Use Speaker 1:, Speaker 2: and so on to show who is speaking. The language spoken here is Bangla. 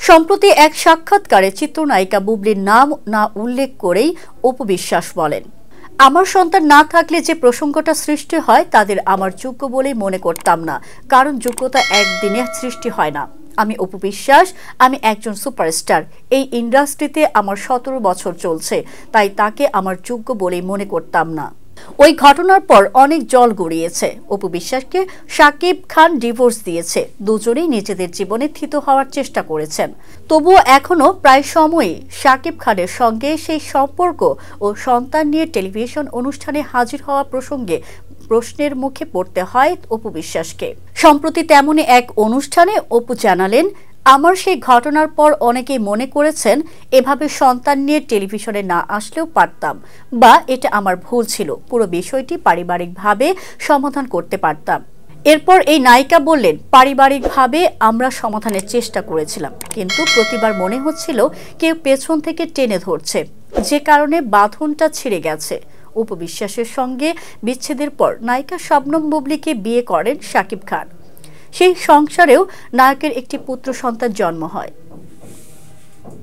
Speaker 1: সম্প্রতি এক সাক্ষাৎকারে চিত্রনায়িকা বুবলির নাম না উল্লেখ করেই অপু বিশ্বাস বলেন, আমার সন্তান না থাকলে যে প্রসঙ্গটা সৃষ্টি হয় তাদের আমার যোগ্য বলেই মনে করতাম না, কারণ যোগ্যতা একদিনে সৃষ্টি হয় না। আমি অপু বিশ্বাস, আমি একজন সুপারস্টার। এই ইন্ডাস্ট্রিতে আমার 17 বছর চলছে, তাই তাকে আমার যোগ্য বলেই মনে করতাম না। ওই ঘটনার পর অনেক জল গড়িয়েছে। অপু বিশ্বাসকে শাকিব খান ডিভোর্স দিয়েছে। দুজনেই নিজেদের জীবনে থিত হওয়ার চেষ্টা করেছেন। তবুও এখনো প্রায় সময়ই শাকিব খানের সঙ্গে সেই সম্পর্ক ও সন্তান নিয়ে টেলিভিশন অনুষ্ঠানে হাজির হওয়া প্রসঙ্গে প্রশ্নের মুখে পড়তে হয় অপু বিশ্বাসকে। সম্প্রতি তেমনই এক অনুষ্ঠানে অপু জানালেন, আমার সেই ঘটনার পর অনেকেই মনে করেছেন এভাবে সন্তান নিয়ে টেলিভিশনে না আসলেও পারতাম, বা এটা আমার ভুল ছিল, পুরো বিষয়টি পারিবারিকভাবে সমাধান করতে পারতাম। এরপর এই নায়িকা বললেন, পারিবারিকভাবে আমরা সমাধানের চেষ্টা করেছিলাম, কিন্তু প্রতিবার মনে হচ্ছিল কেউ পেছন থেকে টেনে ধরছে, যে কারণে বাঁধনটা ছিঁড়ে গেছে। অপু বিশ্বাসের সঙ্গে বিচ্ছেদের পর নায়িকা শবনম বুবলিকে বিয়ে করেন শাকিব খান। সেই সংসারেও নায়কের একটি পুত্র সন্তান জন্ম হয়।